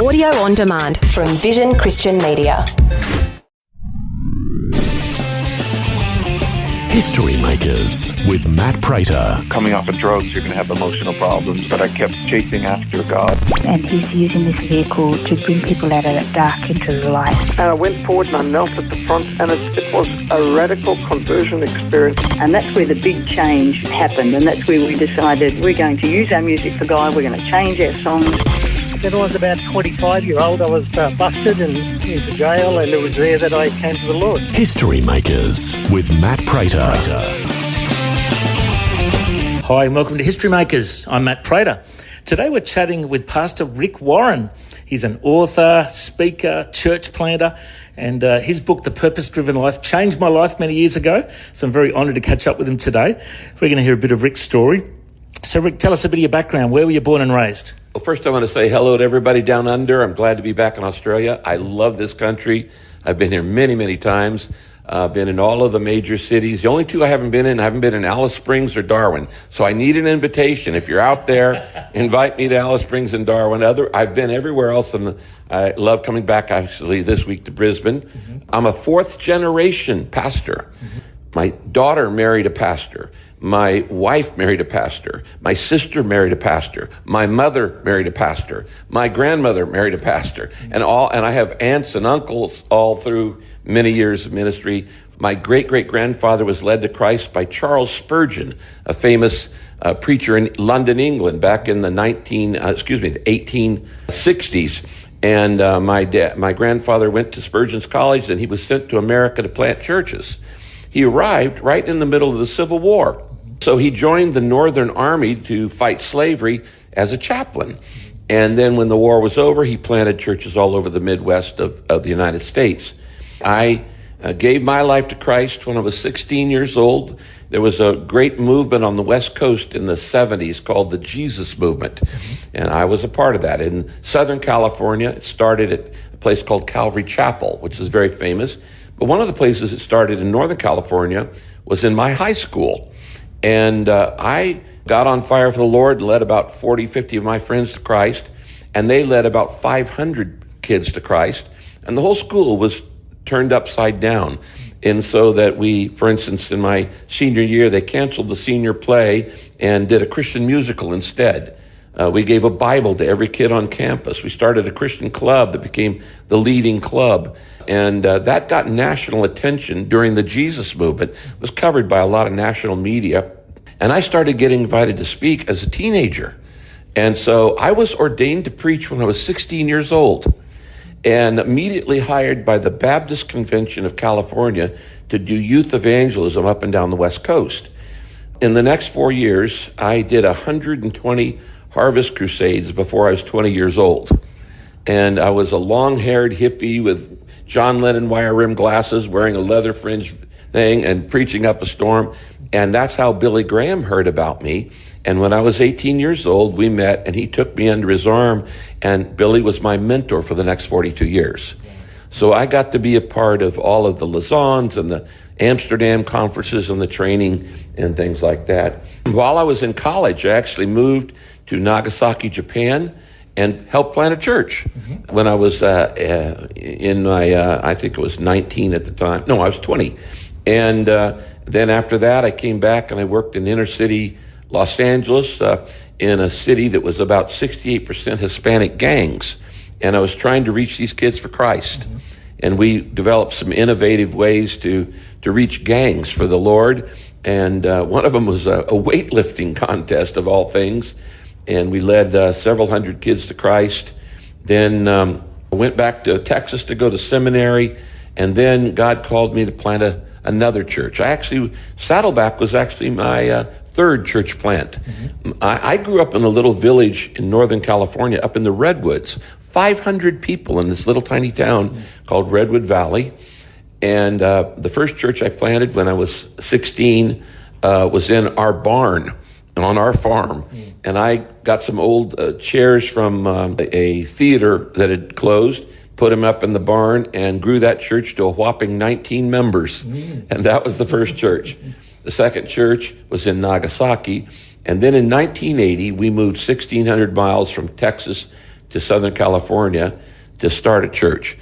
Audio on demand from Vision Christian Media. History Makers with Matt Prater. Coming off of drugs, you're going to have emotional problems, but I kept chasing after God. And he's using this vehicle to bring people out of that dark into the light. And I went forward and I knelt at the front, and it was a radical conversion experience. And that's where the big change happened, and that's where we decided we're going to use our music for God, we're going to change our songs. When I was about 25-year-old, I was busted and into jail, and it was there that I came to the Lord. History Makers with Matt Prater. Hi, and welcome to History Makers. I'm Matt Prater. Today we're chatting with Pastor Rick Warren. He's an author, speaker, church planter, and his book, The Purpose-Driven Life, changed my life many years ago. So I'm very honoured to catch up with him today. We're going to hear a bit of Rick's story. So Rick, tell us a bit of your background. Where were you born and raised? Well, first I want to say hello to everybody down under. I'm glad to be back in Australia. I love this country. I've been here many, many times. I've been in all of the major cities. The only two I haven't been in Alice Springs or Darwin. So I need an invitation. If you're out there, invite me to Alice Springs and Darwin. I've been everywhere else, and I love coming back actually this week to Brisbane. Mm-hmm. I'm a fourth generation pastor. Mm-hmm. My daughter married a pastor. My wife married a pastor. My sister married a pastor. My mother married a pastor. My grandmother married a pastor. And I have aunts and uncles all through many years of ministry. My great-great-grandfather was led to Christ by Charles Spurgeon, a famous preacher in London, England, back in the 1860s. And my grandfather went to Spurgeon's College, and he was sent to America to plant churches. He arrived right in the middle of the Civil War. So he joined the Northern Army to fight slavery as a chaplain. And then when the war was over, he planted churches all over the Midwest of the United States. I gave my life to Christ when I was 16 years old. There was a great movement on the West Coast in the 70s called the Jesus Movement. And I was a part of that. In Southern California, it started at a place called Calvary Chapel, which is very famous. But one of the places it started in Northern California was in my high school. And I got on fire for the Lord, led about 40, 50 of my friends to Christ, and they led about 500 kids to Christ. And the whole school was turned upside down. And so that we, for instance, in my senior year, they canceled the senior play and did a Christian musical instead. We gave a Bible to every kid on campus. We started a Christian club that became the leading club. And that got national attention during the Jesus movement. It was covered by a lot of national media. And I started getting invited to speak as a teenager. And so I was ordained to preach when I was 16 years old, and immediately hired by the Baptist Convention of California to do youth evangelism up and down the West Coast. In the next 4 years, I did 120 harvest crusades before I was 20 years old. And I was a long-haired hippie with John Lennon wire-rimmed glasses, wearing a leather fringe thing and preaching up a storm. And that's how Billy Graham heard about me. And when I was 18 years old, we met, and he took me under his arm, and Billy was my mentor for the next 42 years. So I got to be a part of all of the Lausannes and the Amsterdam conferences and the training and things like that. While I was in college, I actually moved to Nagasaki, Japan, and helped plant a church. Mm-hmm. When I was in my, I think it was 19 at the time. No, I was 20. And then after that, I came back and I worked in inner city Los Angeles, in a city that was about 68% Hispanic gangs. And I was trying to reach these kids for Christ. Mm-hmm. And we developed some innovative ways to reach gangs for the Lord. And one of them was a weightlifting contest of all things. And we led several hundred kids to Christ. Then I went back to Texas to go to seminary. And then God called me to plant another church. Saddleback was actually my third church plant. Mm-hmm. I grew up in a little village in Northern California, up in the Redwoods. 500 people in this little tiny town called Redwood Valley. And the first church I planted when I was 16 was in our barn on our farm. And I got some old chairs from a theater that had closed, put them up in the barn, and grew that church to a whopping 19 members. And that was the first church. The second church was in Nagasaki. And then in 1980, we moved 1,600 miles from Texas to Southern California to start a church.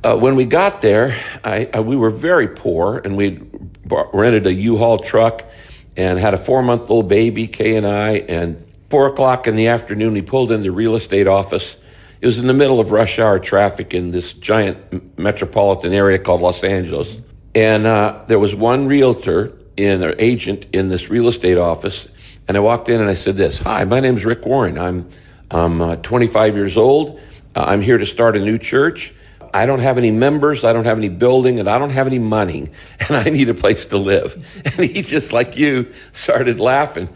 When we got there, we were very poor, and we rented a U-Haul truck and had a 4-month-old baby, Kay and I, and 4 o'clock in the afternoon, we pulled in the real estate office. It was in the middle of rush hour traffic in this giant metropolitan area called Los Angeles. And there was one realtor, an agent in this real estate office, and I walked in and I said this, "Hi, my name is Rick Warren. I'm 25 years old. I'm here to start a new church. I don't have any members, I don't have any building, and I don't have any money, and I need a place to live." And he, just like you, started laughing.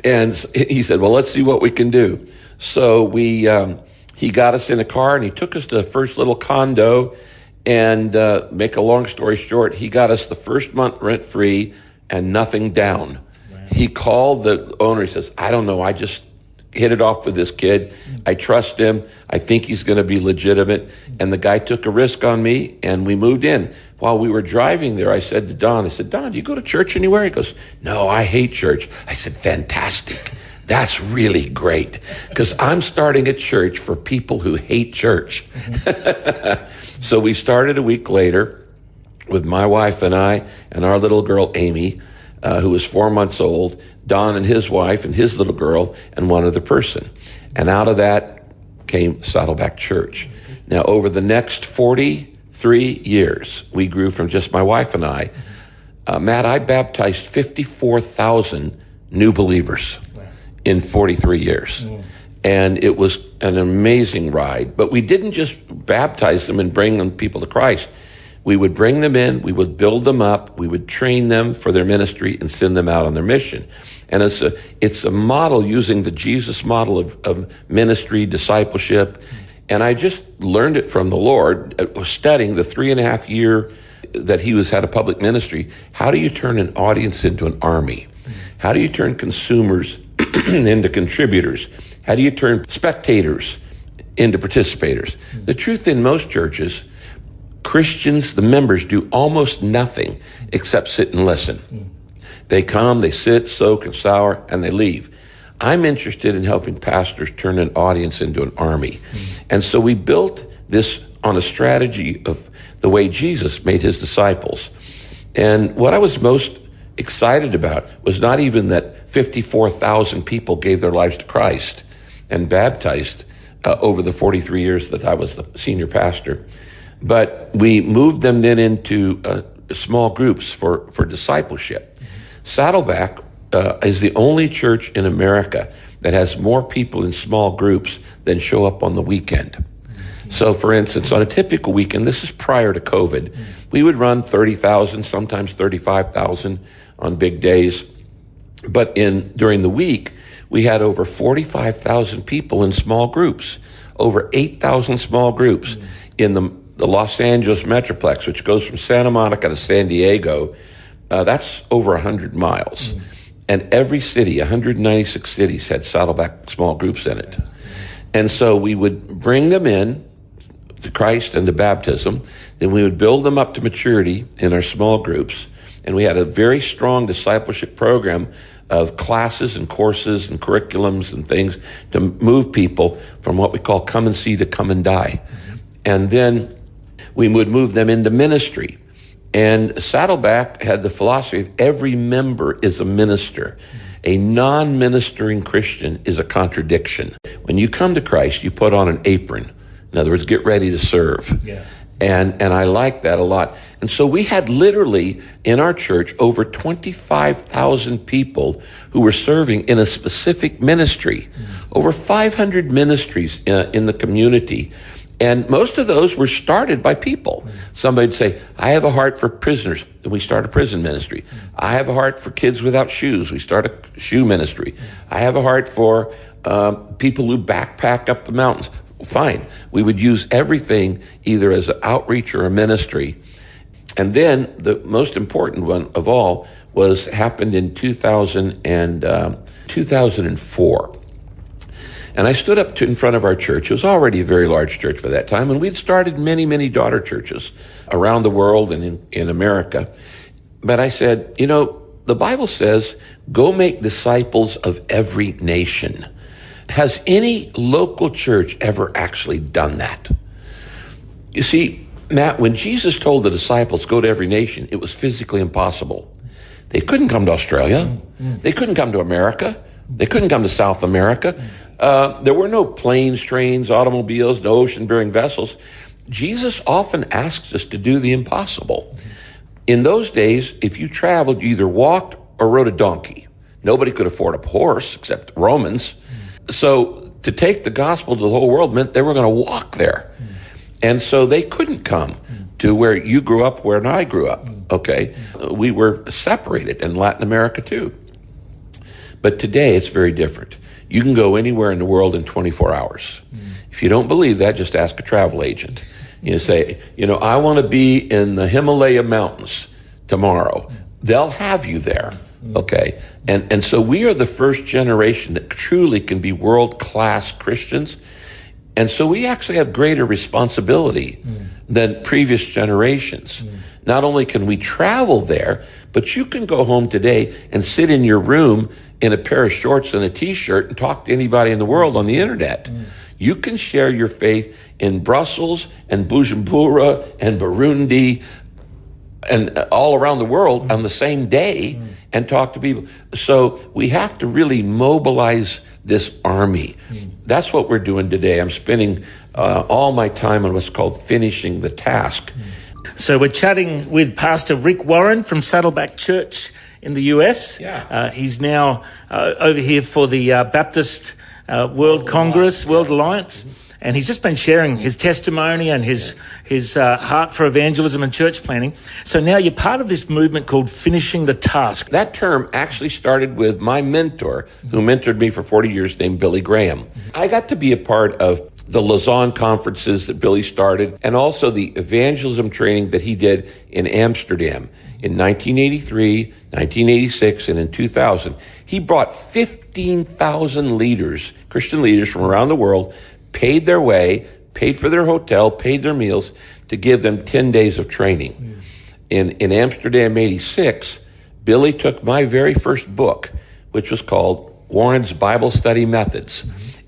And he said, "Well, let's see what we can do." So he got us in a car, and he took us to the first little condo, and make a long story short, he got us the first month rent-free and nothing down. Wow. He called the owner, he says, "I don't know, I just hit it off with this kid. I trust him. I think he's going to be legitimate." And the guy took a risk on me, and we moved in. While we were driving there, I said to Don, "Don, do you go to church anywhere?" He goes, "No, I hate church." I said, "Fantastic. That's really great, because I'm starting a church for people who hate church." So we started a week later with my wife and I and our little girl, Amy, who was 4 months old, Don and his wife and his little girl, and one other person. And out of that came Saddleback Church. Now, over the next 43 years, we grew from just my wife and I. Matt, I baptized 54,000 new believers in 43 years. And it was an amazing ride. But we didn't just baptize them and bring them people to Christ. We would bring them in, we would build them up, we would train them for their ministry and send them out on their mission. And it's a model using the Jesus model of ministry, discipleship. And I just learned it from the Lord, studying the 3.5 year that he had a public ministry. How do you turn an audience into an army? How do you turn consumers into contributors? How do you turn spectators into participators? The truth in most churches, Christians, the members, do almost nothing except sit and listen. They come, they sit, soak, and sour, and they leave. I'm interested in helping pastors turn an audience into an army. And so we built this on a strategy of the way Jesus made his disciples. And what I was most excited about was not even that 54,000 people gave their lives to Christ and baptized over the 43 years that I was the senior pastor, but we moved them then into small groups for discipleship. Saddleback is the only church in America that has more people in small groups than show up on the weekend. So, for instance, on a typical weekend, this is prior to COVID, we would run 30,000, sometimes 35,000 on big days. But during the week, we had over 45,000 people in small groups, over 8,000 small groups in the Los Angeles Metroplex, which goes from Santa Monica to San Diego. That's over 100 miles. And every city, 196 cities, had Saddleback small groups in it. And so we would bring them in to Christ and to baptism. Then we would build them up to maturity in our small groups. And we had a very strong discipleship program of classes and courses and curriculums and things to move people from what we call come and see to come and die. And then we would move them into ministry. And Saddleback had the philosophy of every member is a minister. A non-ministering Christian is a contradiction. When you come to Christ, you put on an apron. In other words, get ready to serve. Yeah. And I like that a lot. And so we had literally in our church over 25,000 people who were serving in a specific ministry. Over 500 ministries in the community. And most of those were started by people. Somebody'd say, I have a heart for prisoners. And we start a prison ministry. I have a heart for kids without shoes. We start a shoe ministry. I have a heart for people who backpack up the mountains. Fine. We would use everything either as an outreach or a ministry. And then the most important one of all happened in 2004. And I stood up in front of our church. It was already a very large church by that time, and we'd started many, many daughter churches around the world and in America. But I said, the Bible says, go make disciples of every nation. Has any local church ever actually done that? You see, Matt, when Jesus told the disciples, go to every nation, it was physically impossible. They couldn't come to Australia. They couldn't come to America. They couldn't come to South America. There were no planes, trains, automobiles, no ocean-bearing vessels. Jesus often asks us to do the impossible. In those days, if you traveled, you either walked or rode a donkey. Nobody could afford a horse except Romans. So to take the gospel to the whole world meant they were going to walk there. And so they couldn't come to where you grew up, where I grew up, okay? We were separated in Latin America too. But today it's very different. You can go anywhere in the world in 24 hours. If you don't believe that, just ask a travel agent. You say, I want to be in the Himalaya mountains tomorrow. They'll have you there, okay? And so we are the first generation that truly can be world-class Christians. And so we actually have greater responsibility than previous generations. Not only can we travel there, but you can go home today and sit in your room in a pair of shorts and a t-shirt and talk to anybody in the world on the internet. You can share your faith in Brussels and Bujumbura and Burundi and all around the world on the same day and talk to people. So we have to really mobilize this army. That's what we're doing today. I'm spending all my time on what's called finishing the task. So we're chatting with Pastor Rick Warren from Saddleback Church in the US. He's now over here for the Baptist World Congress, World Alliance. And he's just been sharing his testimony and his heart for evangelism and church planting. So now you're part of this movement called Finishing the Task. That term actually started with my mentor, who mentored me for 40 years, named Billy Graham. I got to be a part of the Lausanne conferences that Billy started, and also the evangelism training that he did in Amsterdam in 1983, 1986, and in 2000. He brought 15,000 leaders, Christian leaders from around the world, paid their way, paid for their hotel, paid their meals to give them 10 days of training. In Amsterdam 86, Billy took my very first book, which was called Warren's Bible Study Methods.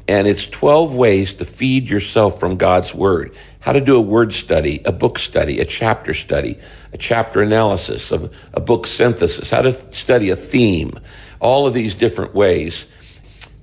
And it's 12 ways to feed yourself from God's Word. How to do a word study, a book study, a chapter analysis, a book synthesis, how to study a theme, all of these different ways.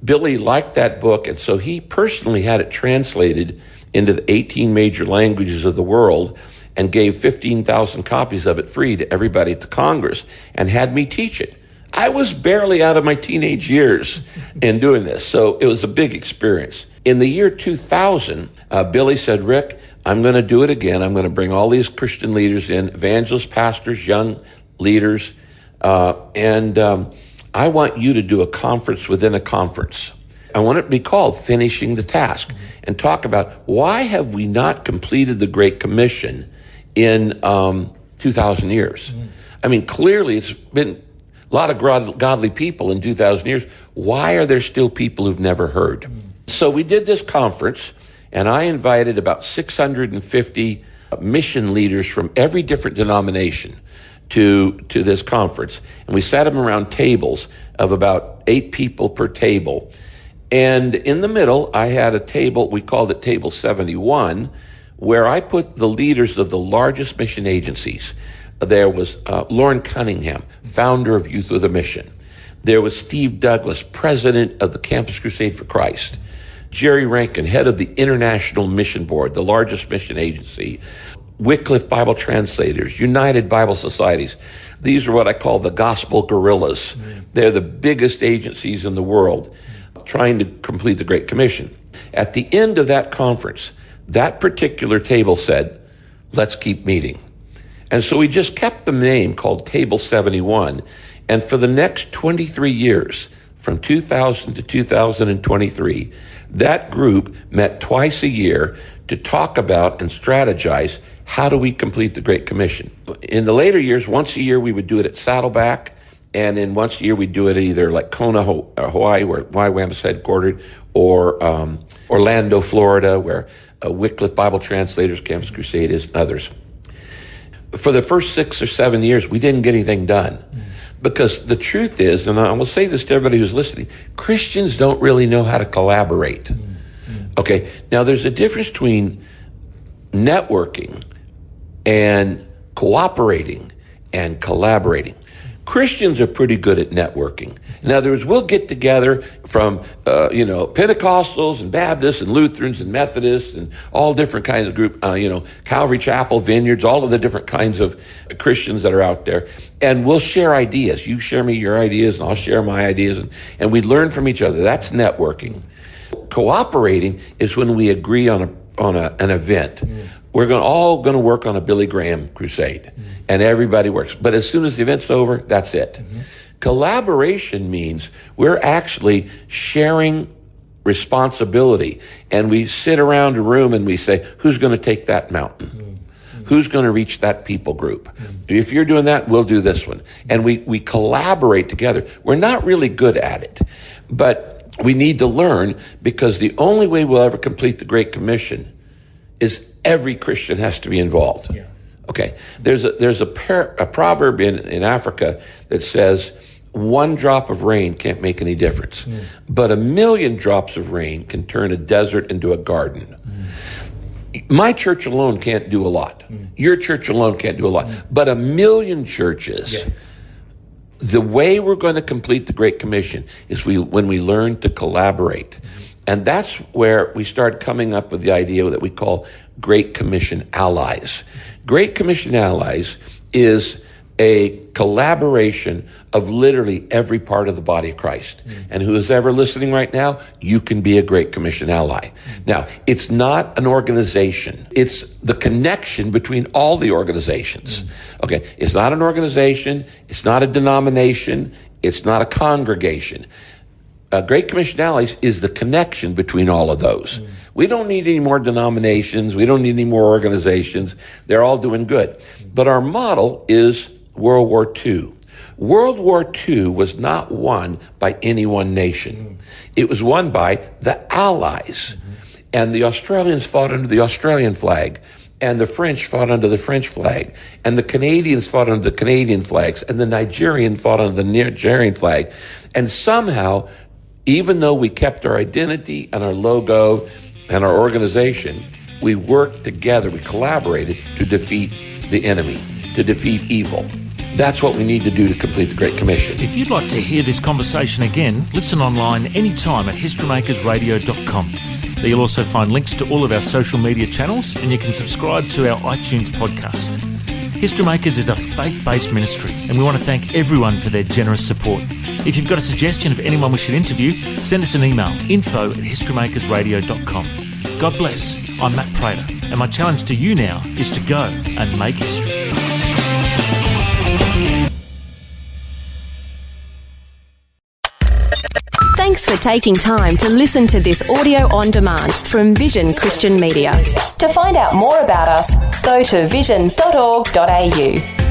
Billy liked that book, and so he personally had it translated into the 18 major languages of the world and gave 15,000 copies of it free to everybody at the Congress and had me teach it. I was barely out of my teenage years in doing this, so it was a big experience. In the year 2000, Billy said, Rick, I'm going to do it again. I'm going to bring all these Christian leaders in, evangelists, pastors, young leaders, and I want you to do a conference within a conference. I want it to be called Finishing the Task and talk about why have we not completed the Great Commission in 2,000 years? I mean, clearly it's been a lot of godly people in 2,000 years. Why are there still people who've never heard? So we did this conference, and I invited about 650 mission leaders from every different denomination to this conference. And we sat them around tables of about 8 people per table. And in the middle, I had a table, we called it Table 71, where I put the leaders of the largest mission agencies. There was Lauren Cunningham, founder of Youth with a Mission. There was Steve Douglas, president of the Campus Crusade for Christ. Jerry Rankin, head of the International Mission Board, the largest mission agency. Wycliffe Bible Translators, United Bible Societies. These are what I call the gospel guerrillas. They're the biggest agencies in the world trying to complete the Great Commission. At the end of that conference, that particular table said, let's keep meeting. And so we just kept the name called Table 71. And for the next 23 years, from 2000 to 2023, that group met twice a year to talk about and strategize how do we complete the Great Commission. In the later years, once a year we would do it at Saddleback, and then once a year we'd do it either like Kona, Hawaii, where YWAM is headquartered, or Orlando, Florida, where Wycliffe Bible Translators, Campus Crusade is, and others. For the first 6 or 7 years, we didn't get anything done. Because the truth is, and I will say this to everybody who's listening, Christians don't really know how to collaborate. Okay, now there's a difference between networking and cooperating and collaborating. Christians are pretty good at networking. In other words, we'll get together from, Pentecostals and Baptists and Lutherans and Methodists and all different kinds of group, Calvary Chapel, Vineyards, all of the different kinds of Christians that are out there. And we'll share ideas. You share me your ideas and I'll share my ideas. And we learn from each other. That's networking. Cooperating is when we agree on an event. We're all going to work on a Billy Graham crusade, and everybody works. But as soon as the event's over, that's it. Collaboration means we're actually sharing responsibility, and we sit around a room and we say, who's going to take that mountain? Who's going to reach that people group? If you're doing that, we'll do this one. And we collaborate together. We're not really good at it, but we need to learn, because the only way we'll ever complete the Great Commission is every Christian has to be involved. Yeah. Okay. There's a proverb in Africa that says, one drop of rain can't make any difference, but 1,000,000 drops of rain can turn a desert into a garden. My church alone can't do a lot. Your church alone can't do a lot, but 1,000,000 churches. The way we're going to complete the Great Commission is when we learn to collaborate. And that's where we start coming up with the idea that we call Great Commission allies. Great Commission allies is a collaboration of literally every part of the body of Christ. And who is ever listening right now, you can be a Great Commission ally. Now, it's not an organization. It's the connection between all the organizations. Okay, it's not an organization. It's not a denomination. It's not a congregation. Great Commission allies is the connection between all of those. We don't need any more denominations. We don't need any more organizations. They're all doing good. But our model is World War II. World War II was not won by any one nation. It was won by the Allies. And the Australians fought under the Australian flag. And the French fought under the French flag. And the Canadians fought under the Canadian flags. And the Nigerian fought under the Nigerian flag. And somehow, even though we kept our identity and our logo and our organization, we worked together, we collaborated to defeat the enemy, to defeat evil. That's what we need to do to complete the Great Commission. If you'd like to hear this conversation again, listen online anytime at historymakersradio.com. There you'll also find links to all of our social media channels, and you can subscribe to our iTunes podcast. History Makers is a faith-based ministry, and we want to thank everyone for their generous support. If you've got a suggestion of anyone we should interview, send us an email, info@historymakersradio.com. God bless. I'm Matt Prater, and my challenge to you now is to go and make history. Thanks for taking time to listen to this audio on demand from Vision Christian Media. To find out more about us, go to vision.org.au.